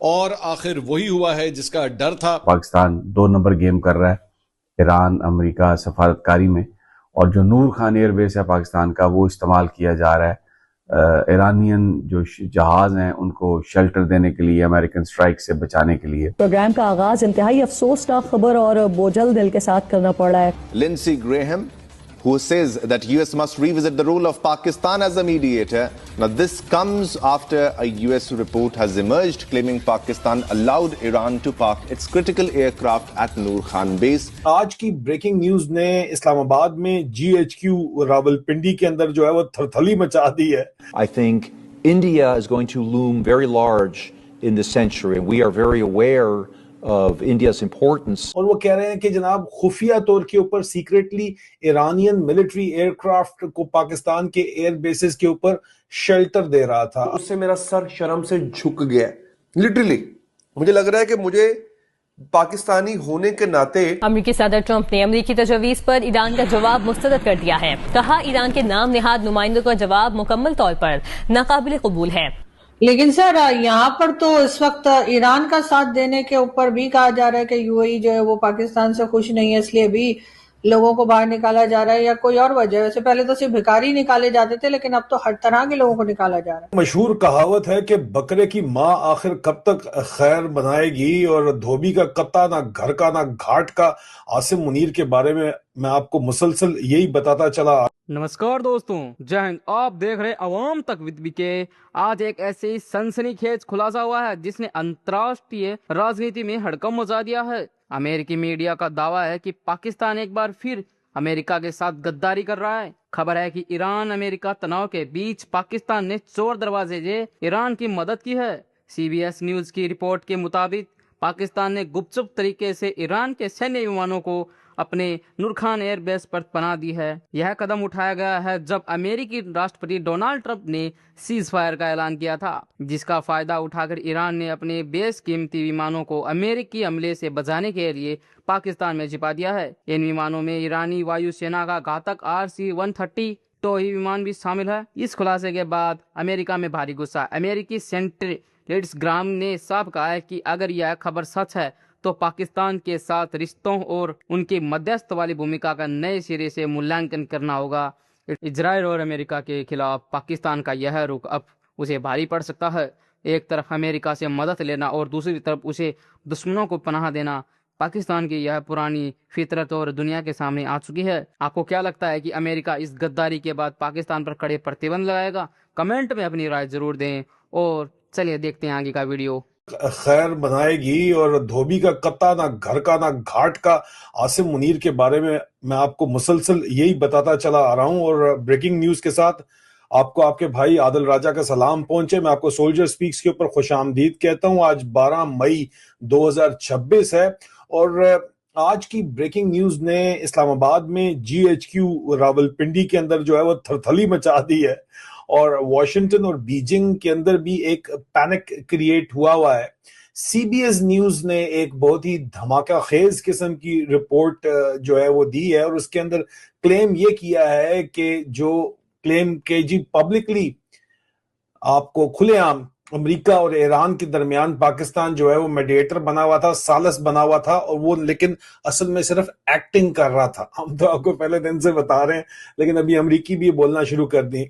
اور آخر وہی ہوا ہے جس کا ڈر تھا. پاکستان 2 نمبر گیم کر رہا ہے ایران امریکہ سفارتکاری میں، اور جو نور خان ایئر بیس ہے پاکستان کا وہ استعمال کیا جا رہا ہے ایرانین جو جہاز ہیں ان کو شیلٹر دینے کے لیے، امریکن سٹرائک سے بچانے کے لیے. پروگرام کا آغاز انتہائی افسوسناک خبر اور بوجھل دل کے ساتھ کرنا پڑ رہا ہے. Lindsey Graham, who says that US must revisit the role of Pakistan as a mediator. Now this comes after a US report has emerged claiming Pakistan allowed Iran to park its critical aircraft at Noor Khan base. آج کی breaking news نے اسلام آباد میں GHQ Rawalpindi کے اندر جو ہے وہ تھرتھلی مچا دی ہے. I think India is going to loom very large in this century, and we are very aware of India's importance. اور وہ کہہ رہے ہیں کہ جناب خفیہ طور کے اوپر secretly Iranian military aircraft کو پاکستان کے ایئر بیسز کے اوپر شیلٹر دے رہا تھا. اس سے میرا سر شرم سے جھک گیا. لٹرلی مجھے لگ رہا ہے کہ مجھے پاکستانی ہونے کے ناطے امریکی صدر ٹرمپ نے امریکی تجویز پر ایران کا جواب مسترد کر دیا ہے. کہا ایران کے نام نہاد نمائندوں کا جواب مکمل طور پر ناقابل قبول ہے. لیکن سر یہاں پر تو اس وقت ایران کا ساتھ دینے کے اوپر بھی کہا جا رہا ہے کہ یو اے ای جو ہے وہ پاکستان سے خوش نہیں ہے، اس لیے بھی لوگوں کو باہر نکالا جا رہا ہے، یا کوئی اور وجہ ہے؟ ویسے پہلے تو صرف بھکاری نکالے جاتے تھے، لیکن اب تو ہر طرح کے لوگوں کو نکالا جا رہا ہے. مشہور کہاوت ہے کہ بکرے کی ماں آخر کب تک خیر بنائے گی، اور دھوبی کا کتا نہ گھر کا نہ گھاٹ کا. عاصم منیر کے بارے میں آپ کو مسلسل یہی بتاتا چلا. نمسکار دوستوں، جے ہند. آپ دیکھ رہے عوام تک ود کے. آج ایک ایسی سنسنی خیز خلاصہ ہوا ہے جس نے انتراشٹریہ راجنیتی میں ہڑکم مچا دیا ہے. امریکی میڈیا کا دعویٰ ہے کہ پاکستان ایک بار پھر امریکہ کے ساتھ غداری کر رہا ہے. خبر ہے کہ ایران امریکہ تناؤ کے بیچ پاکستان نے چور دروازے سے ایران کی مدد کی ہے. CBS نیوز کی رپورٹ کے مطابق پاکستان نے گپ چپ طریقے سے ایران کے سینیہ ومانوں کو اپنے نور خان ایئر بیس پر پناہ دی ہے. یہ قدم اٹھایا گیا ہے جب امریکی راشٹرپتی ڈونلڈ ٹرمپ نے سیز فائر کا اعلان کیا تھا، جس کا فائدہ اٹھا کر ایران نے اپنے بیس قیمتی ومانوں کو امریکی حملے سے بچانے کے لیے پاکستان میں چھپا دیا ہے. ان ومانوں میں ایرانی وایو سینا کا گھاتک RC-130 ٹوئی ومان بھی شامل ہے. اس خلاصے کے بعد امریکہ میں بھاری غصہ. امریکی سینیٹر لینڈس گرام نے صاف کہا ہے کہ اگر یہ خبر سچ ہے تو پاکستان کے ساتھ رشتوں اور ان کی مدھیست والی بھومکا کا نئے سرے سے ملانکن کرنا ہوگا. اسرائیل اور امریکہ کے خلاف پاکستان کا یہ رخ اب اسے بھاری پڑ سکتا ہے. ایک طرف امریکہ سے مدد لینا اور دوسری طرف اسے دشمنوں کو پناہ دینا پاکستان کی یہ پرانی فطرت اور دنیا کے سامنے آ چکی ہے. آپ کو کیا لگتا ہے کہ امریکہ اس غداری کے بعد پاکستان پر کڑے پرتبند لگائے گا؟ کمنٹ میں اپنی رائے ضرور دیں، اور چلیے دیکھتے ہیں آگے کا ویڈیو. خیر بنائے گی، اور دھوبی کا کتا نہ گھر کا نہ گھاٹ کا. عاصم منیر کے بارے میں آپ کو مسلسل یہی بتاتا چلا آ رہا ہوں، اور بریکنگ نیوز کے ساتھ آپ کو آپ کے بھائی عادل راجہ کا سلام پہنچے. میں آپ کو سولجر سپیکس کے اوپر خوش آمدید کہتا ہوں. آج 12 مئی 2026 ہے، اور آج کی بریکنگ نیوز نے اسلام آباد میں GHQ راولپنڈی کے اندر جو ہے وہ تھرتھلی مچا دی ہے، اور واشنگٹن اور بیجنگ کے اندر بھی ایک پینک کریٹ ہوا ہے. CBS نیوز نے ایک بہت ہی دھماکہ خیز قسم کی رپورٹ جو ہے وہ دی ہے، اور اس کے اندر کلیم یہ کیا ہے کہ جو کلیم کہ جی پبلکلی آپ کو کھلے عام امریکہ اور ایران کے درمیان پاکستان جو ہے وہ میڈیٹر بنا ہوا تھا، سالس بنا ہوا تھا، اور وہ لیکن اصل میں صرف ایکٹنگ کر رہا تھا. ہم تو آپ کو پہلے دن سے بتا رہے ہیں، لیکن ابھی امریکی بھی بولنا شروع کر گئے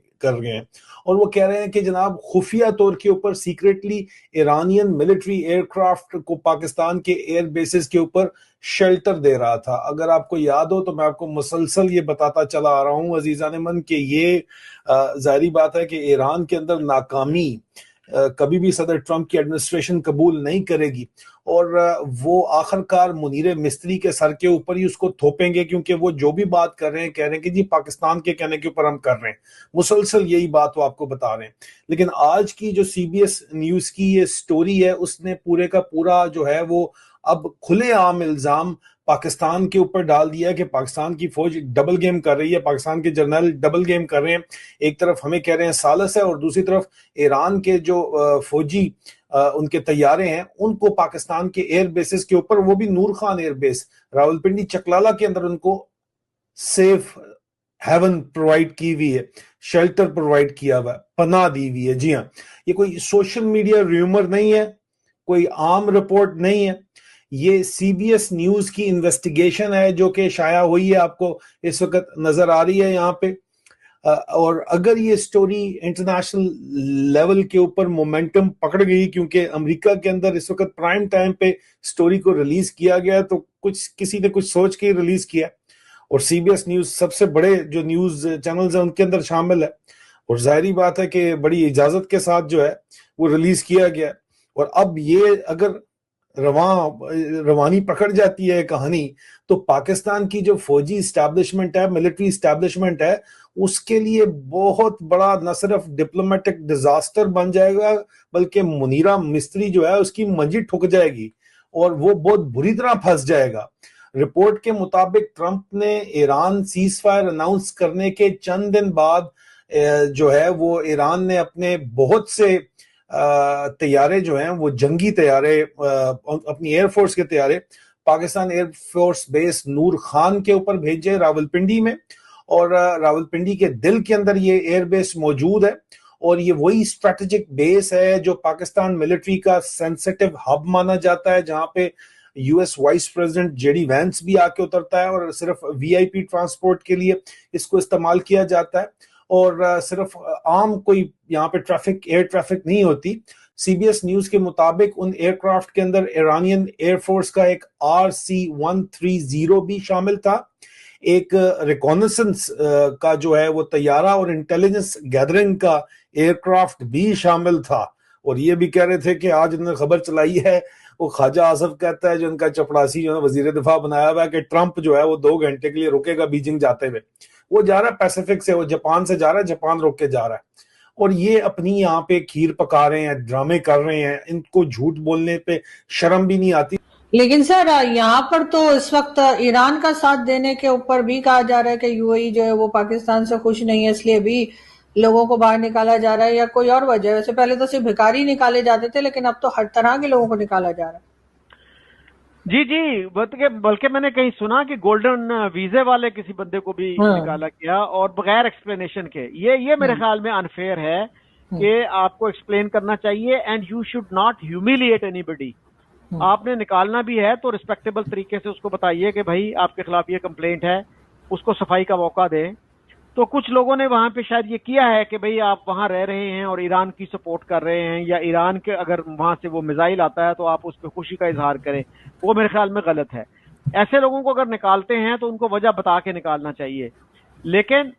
ہیں. اور وہ کہہ رہے ہیں کہ جناب خفیہ طور کے اوپر secretly Iranian military aircraft کو پاکستان کے ایئر بیسز کے اوپر شیلٹر دے رہا تھا. اگر آپ کو یاد ہو تو میں آپ کو مسلسل یہ بتاتا چلا آ رہا ہوں عزیزان من کہ یہ ظاہری بات ہے کہ ایران کے اندر ناکامی کبھی بھی صدر ٹرمپ کی ایڈمنسٹریشن قبول نہیں کرے گی، اور وہ آخر کار منیر مستری کے سر کے اوپر ہی اس کو تھوپیں گے، کیونکہ وہ جو بھی بات کر رہے ہیں کہہ رہے ہیں کہ جی پاکستان کے کہنے کے اوپر ہم کر رہے ہیں. مسلسل یہی بات وہ آپ کو بتا رہے ہیں. لیکن آج کی جو CBS نیوز کی یہ سٹوری ہے، اس نے پورے کا پورا جو ہے وہ اب کھلے عام الزام پاکستان کے اوپر ڈال دیا ہے کہ پاکستان کی فوج ڈبل گیم کر رہی ہے، پاکستان کے جرنیل ڈبل گیم کر رہے ہیں. ایک طرف ہمیں کہہ رہے ہیں سالس ہے، اور دوسری طرف ایران کے جو فوجی ان کے طیارے ہیں ان کو پاکستان کے ایئر بیسز کے اوپر، وہ بھی نور خان ایئر بیس راولپنڈی چکلالہ کے اندر، ان کو سیف ہیون پرووائڈ کی ہوئی ہے، شیلٹر پرووائڈ کیا ہوا ہے، پناہ دی ہوئی ہے. جی ہاں، یہ کوئی سوشل میڈیا ریومر نہیں ہے، کوئی عام رپورٹ نہیں ہے. یہ سی بی ایس نیوز کی انویسٹیگیشن ہے جو کہ شائع ہوئی ہے, آپ کو اس وقت نظر آ رہی ہے یہاں پہ. اور اگر یہ سٹوری انٹرنیشنل لیول کے اوپر مومنٹم پکڑ گئی, کیونکہ امریکہ کے اندر اس وقت پرائم ٹائم پہ سٹوری کو ریلیز کیا گیا, تو کسی نے کچھ سوچ کے ریلیز کیا, اور سی بی ایس نیوز سب سے بڑے جو نیوز چینلز ہیں ان کے اندر شامل ہے, اور ظاہری بات ہے کہ بڑی اجازت کے ساتھ جو ہے وہ ریلیز کیا گیا. اور اب یہ اگر روانی پکڑ جاتی ہے کہانی, تو پاکستان کی جو فوجی اسٹیبلشمنٹ ہے, ملٹری اسٹیبلشمنٹ ہے, اس کے لیے بہت بڑا نہ صرف ڈپلومیٹک ڈیزاسٹر بن جائے گا, بلکہ منیرہ مستری جو ہے اس کی منجی ٹھک جائے گی اور وہ بہت بری طرح پھنس جائے گا. رپورٹ کے مطابق ٹرمپ نے ایران سیز فائر اناؤنس کرنے کے چند دن بعد جو ہے وہ ایران نے اپنے بہت سے طیارے جو ہیں وہ جنگی طیارے, اپنی ایئر فورس کے طیارے پاکستان ایئر فورس بیس نور خان کے اوپر بھیجے راولپنڈی میں, اور راولپنڈی کے دل کے اندر یہ ایئر بیس موجود ہے, اور یہ وہی اسٹریٹجک بیس ہے جو پاکستان ملٹری کا سینسٹیو ہب مانا جاتا ہے, جہاں پہ U S vice president J D Vance بھی آ کے اترتا ہے, اور صرف وی آئی پی ٹرانسپورٹ کے لیے اس کو استعمال کیا جاتا ہے, اور صرف عام کوئی یہاں پہ ایئر ٹریفک نہیں ہوتی. سی بی ایس نیوز کے مطابق ان ایئر کرافٹ کے اندر ایرانین ایئر فورس کا ایک RC-130 بھی شامل تھا, ایک ریکونیسنس کا جو ہے وہ طیارہ اور انٹیلیجنس گیدرنگ کا ایئر کرافٹ بھی شامل تھا. اور یہ بھی کہہ رہے تھے کہ آج انہوں نے خبر چلائی ہے, وہ خواجہ آصف کہتا ہے جو ان کا چپڑاسی جو ہے وزیر دفاع بنایا ہوا ہے, کہ ٹرمپ جو ہے وہ 2 گھنٹے کے لیے رکے گا بیجنگ جاتے ہوئے. وہ جا رہا ہے پیسیفک سے, وہ جاپان سے جا رہا ہے, جاپان روک کے جا رہا ہے, اور یہ اپنی یہاں پہ کھیر پکا رہے ہیں, ڈرامے کر رہے ہیں, ان کو جھوٹ بولنے پہ شرم بھی نہیں آتی. لیکن سر یہاں پر تو اس وقت ایران کا ساتھ دینے کے اوپر بھی کہا جا رہا ہے کہ یو اے ای جو ہے وہ پاکستان سے خوش نہیں ہے, اس لیے بھی لوگوں کو باہر نکالا جا رہا ہے, یا کوئی اور وجہ ہے؟ ویسے پہلے تو صرف بھکاری نکالے جاتے تھے, لیکن اب تو ہر طرح کے لوگوں کو نکالا جا رہا ہے. جی بلکہ میں نے کہیں سنا کہ گولڈن ویزے والے کسی بندے کو بھی نکالا گیا اور بغیر ایکسپلینیشن کے. یہ میرے خیال میں انفیئر ہے کہ آپ کو ایکسپلین کرنا چاہیے, and you should not humiliate anybody. آپ نے نکالنا بھی ہے تو ریسپیکٹیبل طریقے سے اس کو بتائیے کہ بھائی آپ کے خلاف یہ کمپلینٹ ہے, اس کو صفائی کا موقع دیں. تو کچھ لوگوں نے وہاں پہ شاید یہ کیا ہے کہ بھئی آپ وہاں رہ رہے ہیں اور ایران کی سپورٹ کر رہے ہیں, یا ایران کے اگر وہاں سے وہ میزائل آتا ہے تو آپ اس پہ خوشی کا اظہار کریں. وہ میرے خیال میں غلط ہے. ایسے لوگوں کو اگر نکالتے ہیں تو ان کو وجہ بتا کے نکالنا چاہیے, لیکن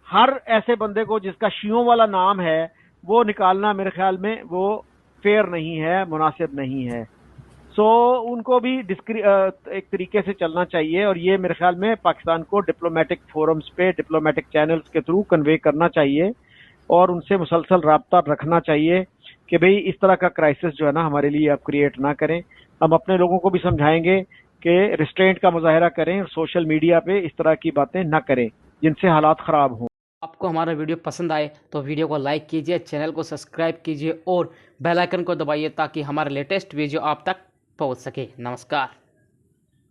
ہر ایسے بندے کو جس کا شیعوں والا نام ہے وہ نکالنا میرے خیال میں وہ فیئر نہیں ہے, مناسب نہیں ہے. سو ان کو بھی ایک طریقے سے چلنا چاہیے, اور یہ میرے خیال میں پاکستان کو ڈپلومیٹک فورمز پہ ڈپلومیٹک چینلز کے تھرو کنوے کرنا چاہیے, اور ان سے مسلسل رابطہ رکھنا چاہیے کہ بھئی اس طرح کا کرائسس جو ہے نا ہمارے لیے آپ کریٹ نہ کریں. ہم اپنے لوگوں کو بھی سمجھائیں گے کہ ریسٹرینٹ کا مظاہرہ کریں, اور سوشل میڈیا پہ اس طرح کی باتیں نہ کریں جن سے حالات خراب ہوں. آپ کو ہمارا ویڈیو پسند آئے تو ویڈیو کو لائک کیجئے, چینل کو سبسکرائب کیجئے اور بیل آئیکن کو دبائیے تاکہ ہمارا لیٹسٹ ویڈیو آپ تک پہنچ سکے. نمسکار.